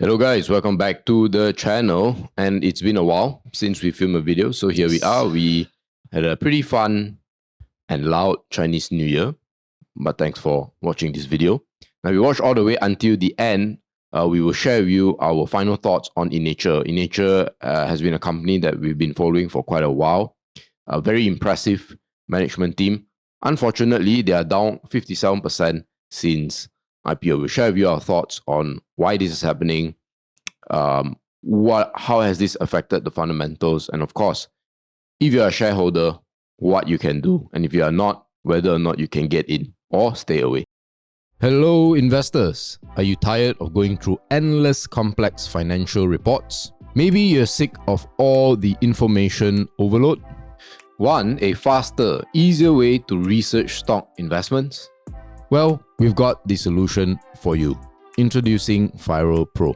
Hello guys, welcome back to the channel. And it's been a while since we filmed a video. So here we are. We had a pretty fun and loud Chinese New Year. But thanks for watching this video. Now we watched all the way until the end. We will share with you our final thoughts on Innature. Innature has been a company that we've been following for quite a while. A very impressive management team. Unfortunately, they are down 57% since IPO. We'll share with you our thoughts on why this is happening, how has this affected the fundamentals, and of course, if you're a shareholder, what you can do, and if you are not, whether or not you can get in or stay away. Hello investors, are you tired of going through endless complex financial reports? Maybe you're sick of all the information overload? Want a faster, easier way to research stock investments? Well, we've got the solution for you. Introducing FIRL Pro.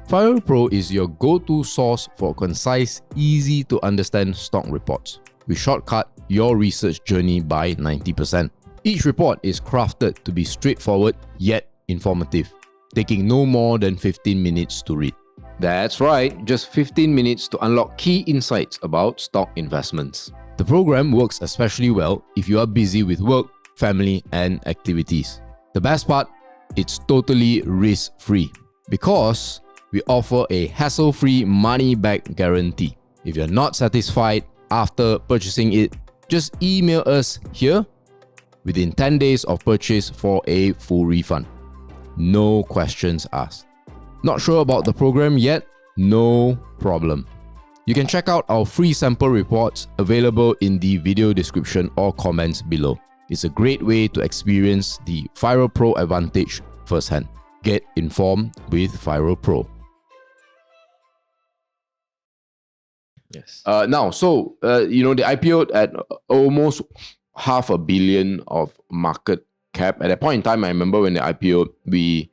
FIRL Pro is your go-to source for concise, easy to understand stock reports. We shortcut your research journey by 90%. Each report is crafted to be straightforward yet informative, taking no more than 15 minutes to read. That's right, just 15 minutes to unlock key insights about stock investments. The program works especially well if you are busy with work, family, and activities. The best part, it's totally risk-free because we offer a hassle-free money-back guarantee. If you're not satisfied after purchasing it, just email us here within 10 days of purchase for a full refund. No questions asked. Not sure about the program yet? No problem. You can check out our free sample reports available in the video description or comments below. It's a great way to experience the FIRL Pro advantage firsthand. Get informed with FIRL Pro. Yes. They IPO'd at almost $500 million of market cap. At that point in time, I remember when they IPO'd, we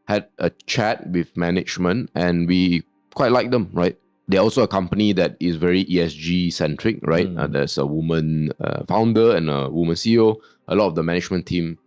had a chat with management and we quite liked them, right? They're also a company that is very ESG centric, right? There's a woman founder and a woman CEO. A lot of the management team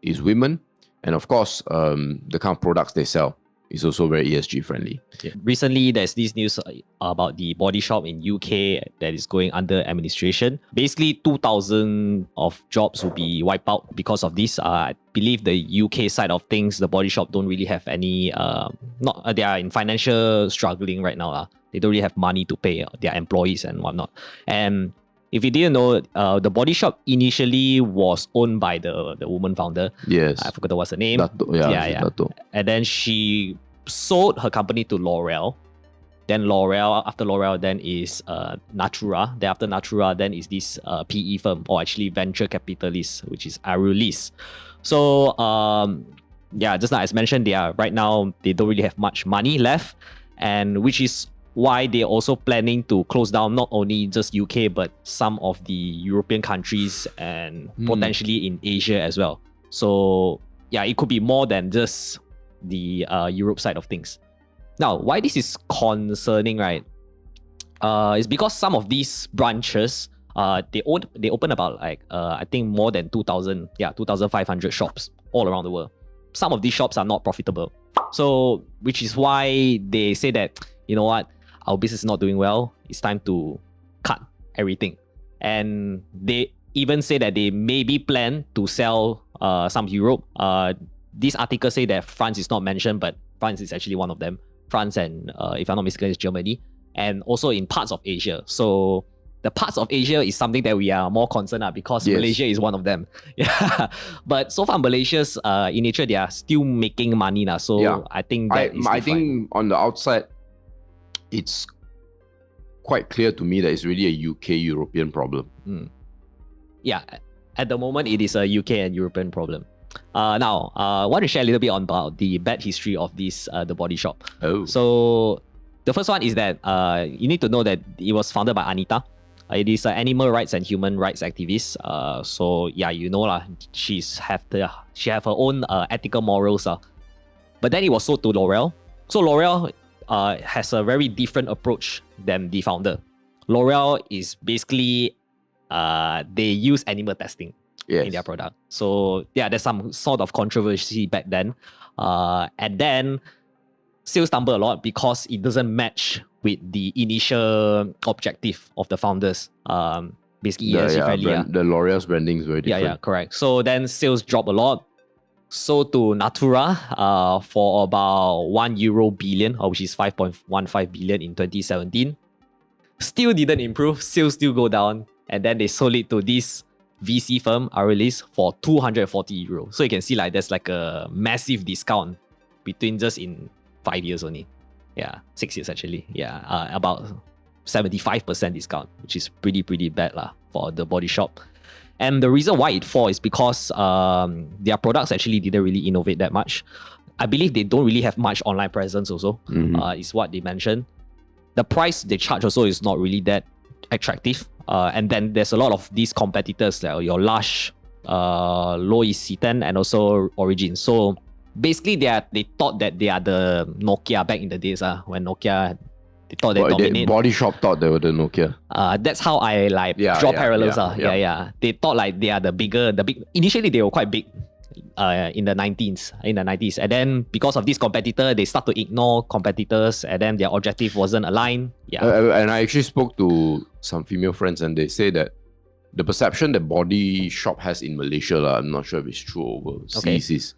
is women. And of course, the kind of products they sell is also very ESG friendly. Yeah. Recently, there's this news about the body shop in UK that is going under administration. Basically, 2,000 of jobs will be wiped out because of this. I believe the UK side of things, the body shop don't really have any, they are in financial struggling right now. They don't really have money to pay their employees and whatnot. And if you didn't know, the body shop initially was owned by the woman founder. Yes. I forgot what's her name. Dato, yeah. Dato. And then she sold her company to L'Oreal. Then after L'Oreal, then is Natura. Then after Natura, then is this PE firm, or actually venture capitalist, which is Arulis. So, just like as mentioned, right now, they don't really have much money left. And which is why they're also planning to close down not only just UK, but some of the European countries and potentially in Asia as well. So yeah, it could be more than just the Europe side of things. Now, why this is concerning, right? Is because some of these branches, they open about I think more than 2,500 shops all around the world. Some of these shops are not profitable. So, which is why they say that, you know what, our business is not doing well. It's time to cut everything. And they even say that they maybe plan to sell some Europe. These articles say that France is not mentioned, but France is actually one of them. France and, if I'm not mistaken, is Germany. And also in parts of Asia. So the parts of Asia is something that we are more concerned about because Malaysia is one of them. Yeah. But so far Malaysia's Innature, they are still making money now. So yeah. I think that I think on the outside, it's quite clear to me that it's really a UK European problem. Yeah, at the moment it is a UK and European problem. Now, I want to share a little bit about the bad history of this the body shop. Oh. So the first one is that you need to know that it was founded by Anita. It is an animal rights and human rights activist. So yeah, you know lah, she have her own ethical morals. But then it was sold to L'Oreal. So L'Oreal has a very different approach than the founder. L'Oreal is basically they use animal testing in their product. So yeah, there's some sort of controversy back then. And then sales tumble a lot because it doesn't match with the initial objective of the founders. Basically, ESG friendly. The L'Oreal's branding is very different. Yeah, correct. So then sales drop a lot. Sold to Natura for about €1 billion, which is 5.15 billion in 2017. Still didn't improve, sales still go down. And then they sold it to this VC firm, Aurelius, for €240. So you can see like there's like a massive discount between just in 5 years only. Yeah, 6 years actually. Yeah, about 75% discount, which is pretty bad lah for the Body Shop. And the reason why it falls is because their products actually didn't really innovate that much. I believe they don't really have much online presence also, is what they mentioned. The price they charge also is not really that attractive. And then there's a lot of these competitors, like your Lush, L'Occitane, and also Origin. So basically they thought that they are the Nokia back in the days when Nokia... They thought they dominate. Body Shop thought they were the Nokia. That's how I draw parallels. They thought like they are the big. Initially they were quite big, in the 90s. And then because of this competitor, they start to ignore competitors, and then their objective wasn't aligned. Yeah. And I actually spoke to some female friends, and they say that the perception that Body Shop has in Malaysia, I'm not sure if it's true overseas, is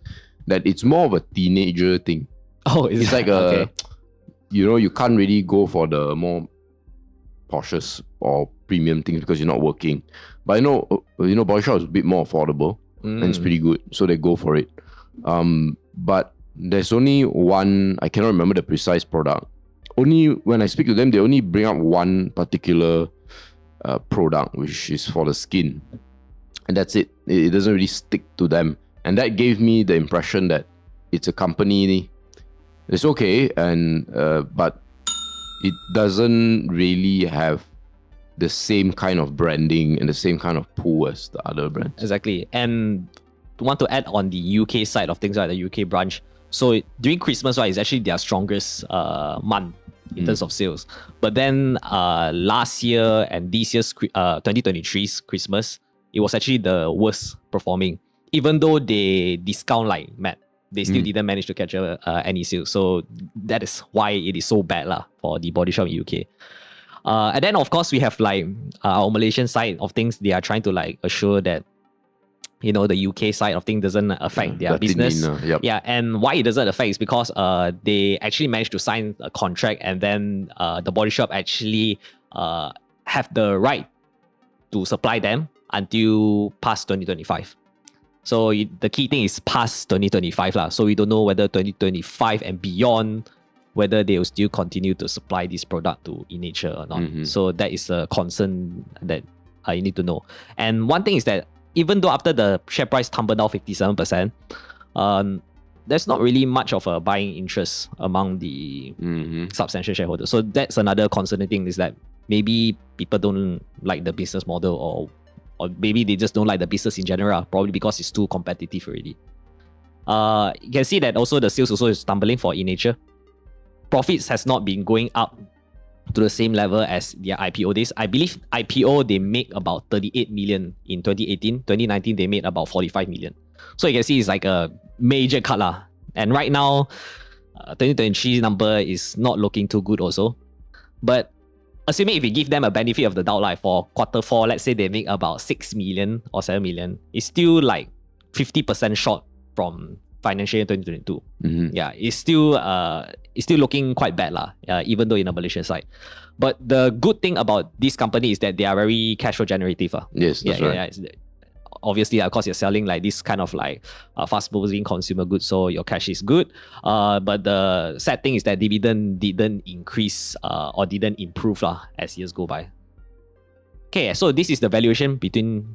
that it's more of a teenager thing. Oh, it's like a. You can't really go for the more cautious or premium things because you're not working. But Body Shop is a bit more affordable and it's pretty good, so they go for it. But there's only one, I cannot remember the precise product. Only when I speak to them, they only bring up one particular product, which is for the skin. And that's it. It doesn't really stick to them. And that gave me the impression that it's a company. It's okay, but it doesn't really have the same kind of branding and the same kind of pull as the other brands. Exactly. And want to add on the UK side of things, like the UK branch. So during Christmas, right, it's actually their strongest month in terms of sales. But then last year and this year's 2023's Christmas, it was actually the worst performing. Even though they discount like mad, they still didn't manage to capture any sales. So that is why it is so bad for the Body Shop in UK. And then of course we have like our Malaysian side of things. They are trying to assure that the UK side of things doesn't affect their business. Yeah, and why it doesn't affect is because they actually managed to sign a contract, and then the Body Shop actually have the right to supply them until past 2025. So the key thing is past 2025 So we don't know whether 2025 and beyond, whether they will still continue to supply this product to Innature or not. So that is a concern that you need to know. And one thing is that even though after the share price tumbled down 57%, there's not really much of a buying interest among the substantial shareholders. So that's another concerning thing, is that maybe people don't like the business model, or maybe they just don't like the business in general, probably because it's too competitive already. You can see that also the sales also is stumbling for Innature. Profits has not been going up to the same level as their IPO days. I believe IPO, they make about 38 million in 2018. 2019, they made about 45 million. So you can see it's like a major cut. And right now, 2023 number is not looking too good also. But assuming if you give them a benefit of the doubt, for quarter 4, let's say they make about 6 million or 7 million, it's still like 50% short from financial year 2022. Yeah, it's still looking quite bad even though in the Malaysian side. But the good thing about this company is that they are very cash flow generative. Yes, that's right. Yeah. Obviously, of course, you're selling this kind of fast-moving consumer goods, so your cash is good. But the sad thing is that dividend didn't increase or didn't improve as years go by. Okay, so this is the valuation between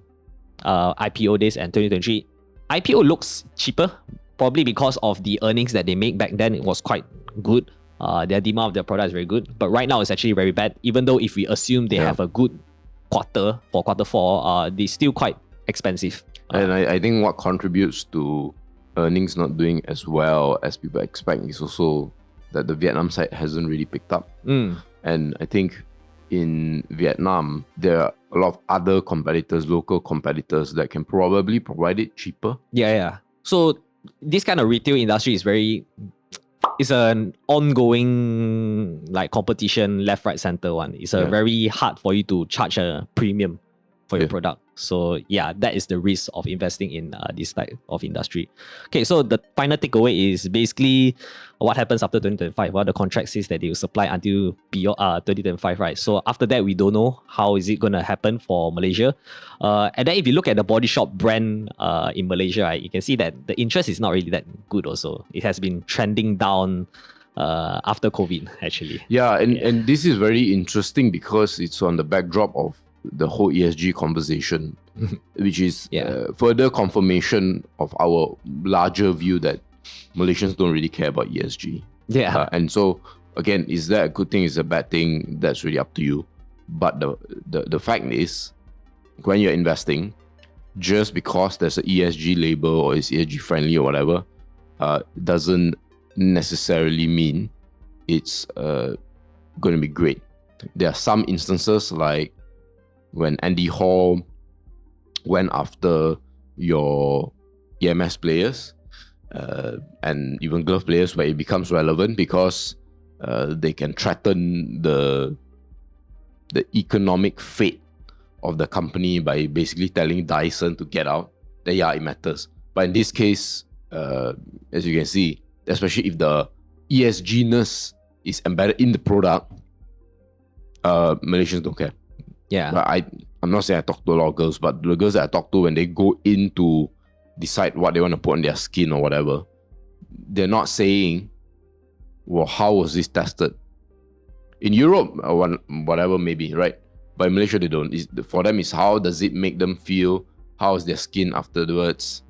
IPO days and 2023. IPO looks cheaper, probably because of the earnings that they make back then. It was quite good. Their demand of their product is very good. But right now, it's actually very bad. Even though if we assume they have a good quarter for quarter 4, they're still quite expensive. And I think what contributes to earnings not doing as well as people expect is also that the Vietnam side hasn't really picked up. And I think in Vietnam, there are a lot of other competitors, local competitors, that can probably provide it cheaper. Yeah. So this kind of retail industry is very it's an ongoing like competition, left, right, center one. It's a very hard for you to charge a premium for your product. So yeah, that is the risk of investing in this type of industry. Okay, so the final takeaway is basically what happens after 2025. Well, the contract says that they will supply until beyond 2025, right? So after that, we don't know how is it going to happen for Malaysia. And then if you look at the body shop brand in Malaysia, right, you can see that the interest is not really that good also. It has been trending down after COVID, actually. Yeah, and this is very interesting because it's on the backdrop of the whole ESG conversation, which is further confirmation of our larger view that Malaysians don't really care about ESG. Yeah. And so, again, is that a good thing? Is a bad thing? That's really up to you. But the fact is, when you're investing, just because there's an ESG label or it's ESG friendly or whatever, doesn't necessarily mean it's going to be great. There are some instances like when Andy Hall went after your EMS players and even glove players, where it becomes relevant because they can threaten the economic fate of the company by basically telling Dyson to get out, then yeah, it matters. But in this case, as you can see, especially if the ESG-ness is embedded in the product, Malaysians don't care. Yeah. But I'm not saying I talk to a lot of girls, but the girls that I talk to, when they go in to decide what they want to put on their skin or whatever, they're not saying, well, how was this tested? In Europe, whatever maybe, right? But in Malaysia, they don't. For them, it's how does it make them feel? How is their skin afterwards?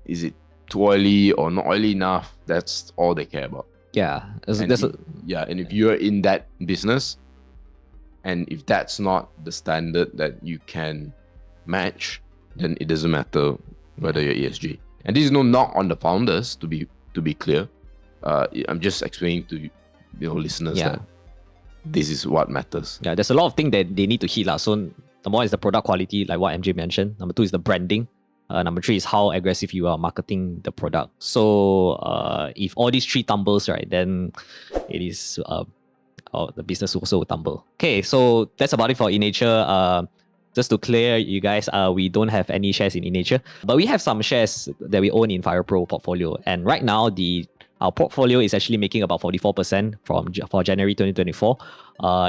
Is it too oily or not oily enough? That's all they care about. Yeah. And if you're in that business, and if that's not the standard that you can match, then it doesn't matter whether you're ESG. And this is no knock on the founders, to be clear. I'm just explaining to listeners that this is what matters. Yeah, there's a lot of things that they need to hit. So number one is the product quality, like what MJ mentioned. Number two is the branding. Number three is how aggressive you are marketing the product. So if all these three tumbles, right, then it is the business also will tumble. Okay, so that's about it for Innature. Just to clear you guys, we don't have any shares in Innature, but we have some shares that we own in FIRL Pro portfolio. And right now, our portfolio is actually making about 44% for January 2024.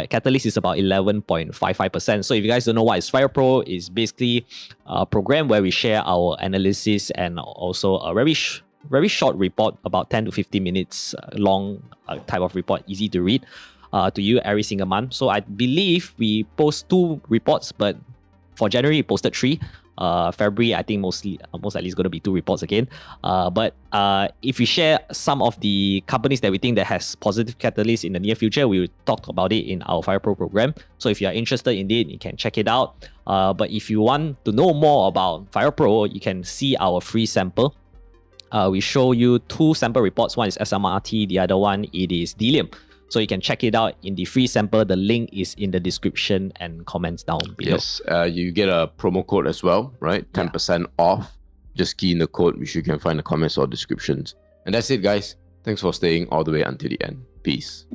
Catalyst is about 11.55%. So if you guys don't know what is FIRL Pro, it's basically a program where we share our analysis and also a very short report, about 10 to 15 minutes long type of report, easy to read, to you every single month. So I believe we post 2 reports, but for January, we posted 3. February, I think most likely is going to be 2 reports again. But if we share some of the companies that we think that has positive catalysts in the near future, we will talk about it in our FIRL Pro program. So if you are interested in it, you can check it out. But if you want to know more about FIRL Pro, you can see our free sample. We show you 2 sample reports. One is SMRT, the other one it is Delium. So you can check it out in the free sample. The link is in the description and comments down below. Yes, you get a promo code as well, right? 10% off. Just key in the code, which you can find in the comments or descriptions. And that's it, guys. Thanks for staying all the way until the end. Peace.